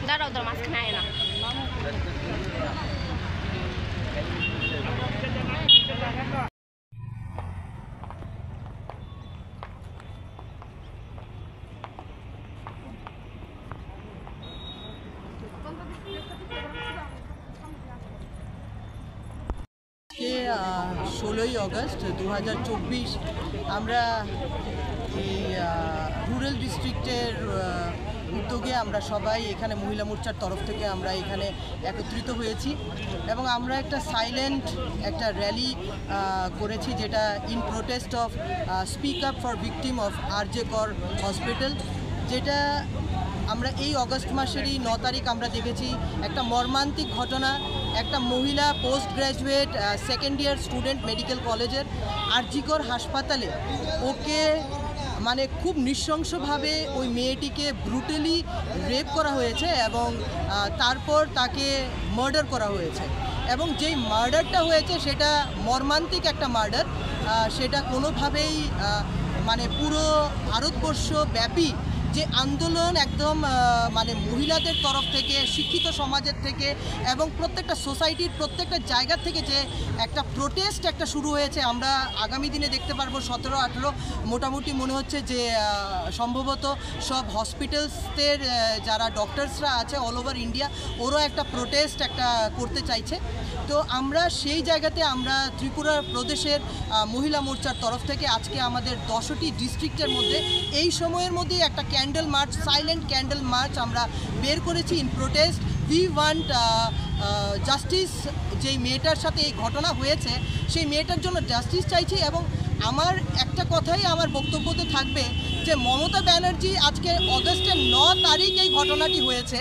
দাঁড়াও তোর মাঝখানে আয় না। আজকে 16ই আগস্ট 2024 আমরা এই রুরাল ডিস্ট্রিক্টের উদ্যোগে আমরা সবাই এখানে মহিলা মোর্চার তরফ থেকে আমরা এখানে একত্রিত হয়েছি এবং আমরা একটা সাইলেন্ট একটা র্যালি করেছি, যেটা in protest of speak up for victim of RJ কর হসপিটাল। যেটা আমরা এই অগস্ট মাসেরই 9 তারিখ আমরা দেখেছি একটা মর্মান্তিক ঘটনা। একটা মহিলা post graduate second year student medical কলেজের আরজি কর হাসপাতালে ওকে মানে খুব নৃশংসভাবে ওই মেয়েটিকে ব্রুটালি রেপ করা হয়েছে এবং তারপর তাকে মার্ডার করা হয়েছে। এবং যেই মার্ডারটা হয়েছে সেটা মর্মান্তিক একটা মার্ডার, সেটা কোনোভাবেই মানে পুরো ভারতবর্ষ ব্যাপী যে আন্দোলন একদম মানে মহিলাদের তরফ থেকে, শিক্ষিত সমাজের থেকে এবং প্রত্যেকটা সোসাইটির প্রত্যেকটা জায়গা থেকে যে একটা প্রোটেস্ট একটা শুরু হয়েছে, আমরা আগামী দিনে দেখতে পারবো 17-18 মোটামুটি মনে হচ্ছে যে সম্ভবত সব হসপিটালসদের যারা ডক্টরসরা আছে অল ওভার ইন্ডিয়া ওরও একটা প্রোটেস্ট একটা করতে চাইছে। তো আমরা সেই জায়গাতে আমরা ত্রিপুরা প্রদেশের মহিলা মোর্চার তরফ থেকে আজকে আমাদের 10টি ডিস্ট্রিক্টের মধ্যে এই সময়ের মধ্যেই একটা candle March, silent candle March আমরা বের করেছি in protest. We want justice. যেই মেয়েটার সাথে এই ঘটনা হয়েছে সেই মেয়েটার জন্য জাস্টিস চাইছি। এবং আমার একটা কথাই আমার বক্তব্যতে থাকবে যে মমতা ব্যানার্জি আজকে অগস্টের 9 তারিখ এই ঘটনাটি হয়েছে,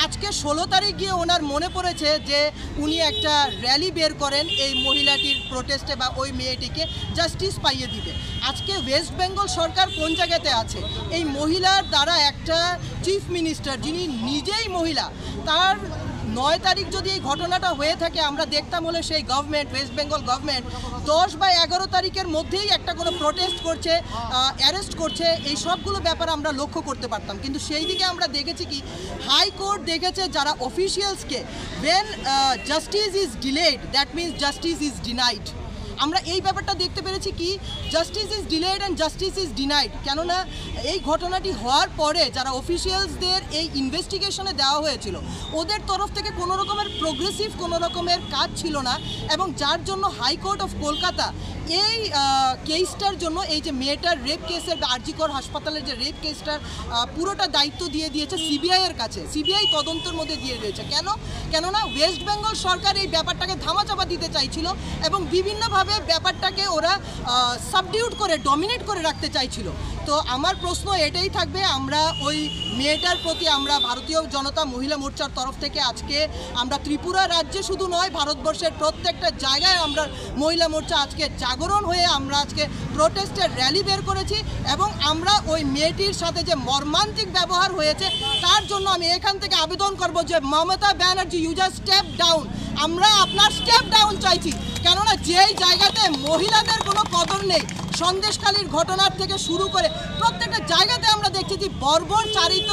আজকে 16 তারিখ গিয়ে ওনার মনে পড়েছে যে উনি একটা র্যালি বের করেন এই মহিলাটির প্রোটেস্টে বা ওই মেয়েটিকে জাস্টিস পাইয়ে দিবে। আজকে ওয়েস্ট বেঙ্গল সরকার কোন জায়গাতে আছে? এই মহিলার দ্বারা একটা চিফ মিনিস্টার যিনি নিজেই মহিলা, তার 9 তারিখ যদি এই ঘটনাটা হয়ে থাকে আমরা দেখতাম হলে সেই গভর্নমেন্ট, ওয়েস্ট বেঙ্গল গভর্নমেন্ট 10 বা 11 তারিখের মধ্যেই একটা কোনো প্রোটেস্ট করছে, অ্যারেস্ট করছে, এই সবগুলো ব্যাপার আমরা লক্ষ্য করতে পারতাম। কিন্তু সেই দিকে আমরা দেখেছি কি হাইকোর্ট দেখেছে যারা অফিসিয়ালসকে when justice is delayed that means justice is denied। আমরা এই ব্যাপারটা দেখতে পেরেছি কি justice is delayed and justice is denied. কেননা এই ঘটনাটি হওয়ার পরে যারা অফিসিয়ালসদের এই ইনভেস্টিগেশনে দেওয়া হয়েছিল ওদের তরফ থেকে কোনো রকমের প্রোগ্রেসিভ কোনো রকমের কাজ ছিল না, এবং যার জন্য হাইকোর্ট অফ কলকাতা এই কেসটার জন্য এই যে মেয়েটার রেপ কেসের আরজি কর হাসপাতালের যে রেপ কেসটার পুরোটা দায়িত্ব দিয়ে দিয়েছে সিবিআইয়ের কাছে, সিবিআই তদন্তের মধ্যে দিয়ে দিয়েছে। কেননা ওয়েস্ট বেঙ্গল সরকার এই ব্যাপারটাকে ধামাচাপা দিতে চাইছিল এবং বিভিন্নভাবে ব্যাপারটাকে ওরা সাবডিউট করে ডমিনেট করে রাখতে চাইছিল। তো আমার প্রশ্ন এটাই থাকবে, আমরা ওই মেয়েটার প্রতি আমরা ভারতীয় জনতা মহিলা মোর্চার তরফ থেকে আজকে আমরা ত্রিপুরা রাজ্যে শুধু নয় ভারতবর্ষের প্রত্যেকটা জায়গায় আমরা মহিলা মোর্চা আজকে জাগরণ হয়ে আমরা আজকে প্রোটেস্টের র্যালি বের করেছি এবং আমরা ওই মেয়েটির সাথে যে মর্মান্তিক ব্যবহার হয়েছে তার জন্য আমি এখান থেকে আবেদন করব যে Mamata Banerjee you just step down. আমরা আপনার স্টেপ ডাউন চাইছি, কেননা যেই জায়গাতে মহিলাদের কোনো কদর নেই, সন্দেশখালীর ঘটনার থেকে শুরু করে প্রত্যেকটা জায়গাতে আমরা দেখছি যে বর্বরচারিত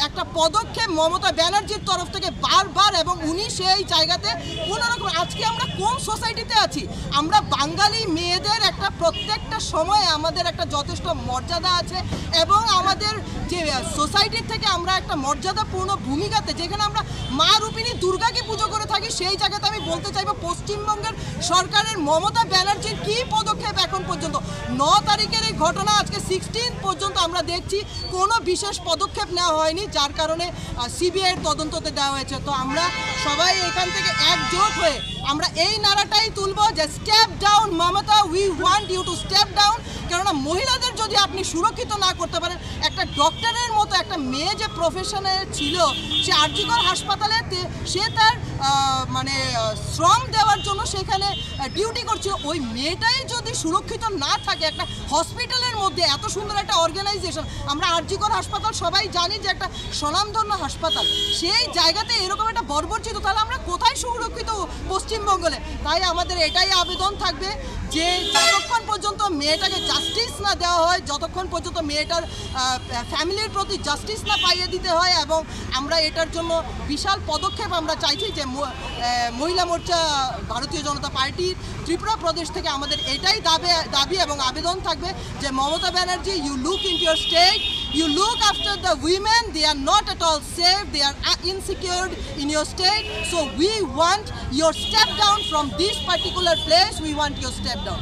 একটা পদক্ষেপ মমতা ব্যানার্জির তরফ থেকে বারবার, এবং উনি সেই জায়গাতে কোনোরকম আজকে আমরা কোন সোসাইটিতে আছি? আমরা বাঙালি মেয়েদের একটা প্রত্যেকটা সময়ে আমাদের একটা যথেষ্ট মর্যাদা আছে এবং আমাদের যে সোসাইটির থেকে আমরা একটা মর্যাদাপূর্ণ ভূমিকাতে যেখানে আমরা মা রূপিণী দুর্গাকে পুজো করে থাকি, সেই জায়গাতে আমি বলতে চাইবো পশ্চিমবঙ্গের সরকারের মমতা ব্যানার্জির কী পদক্ষেপ এখন পর্যন্ত 9 তারিখের এই ঘটনা আজকে 16 পর্যন্ত আমরা দেখছি কোনো বিশেষ পদক্ষেপ নেওয়া হয়নি, যার কারণে সিবিআইয়ের তদন্ততে দেওয়া হয়েছে। তো আমরা সবাই এখান থেকে একজোট হয়ে আমরা এই নারাটাই তুলব যে step down Mamata, we want you to step down. কেননা মহিলাদের যদি আপনি সুরক্ষিত না করতে পারেন, একটা ডক্টরের মতো একটা মেয়ে যে প্রফেশনে ছিল সে আরজি কর হাসপাতালে সে তার মানে শ্রম দেওয়ার জন্য সেখানে ডিউটি করছে, ওই মেয়েটাই যদি সুরক্ষিত না থাকে একটা হসপিটালের মধ্যে, এত সুন্দর একটা অর্গানাইজেশন, আমরা আর.জি. কর হাসপাতাল সবাই জানি যে একটা স্বনামধন্য হাসপাতাল, সেই জায়গাতে এরকম একটা বর্বরচিত, তাহলে আমরা কোথায় সুরক্ষিত পশ্চিমবঙ্গে? তাই আমাদের এটাই আবেদন থাকবে যে যতক্ষণ পর্যন্ত মেয়েটাকে জাস্টিস না দেওয়া হয়, যতক্ষণ পর্যন্ত মেয়েটার ফ্যামিলির প্রতি জাস্টিস না পাইয়ে দিতে হয়, এবং আমরা এটার জন্য বিশাল পদক্ষেপ আমরা চাইছি যে মহিলা মোর্চা ভারতীয় জনতা পার্টির ত্রিপুরা প্রদেশ থেকে আমাদের এটাই দাবি এবং আবেদন থাকবে যে Mamata Banerjee, you look into your state, you look after the women, they are not at all safe, they are insecure in your state, so we want your step down from this particular place, we want your step down.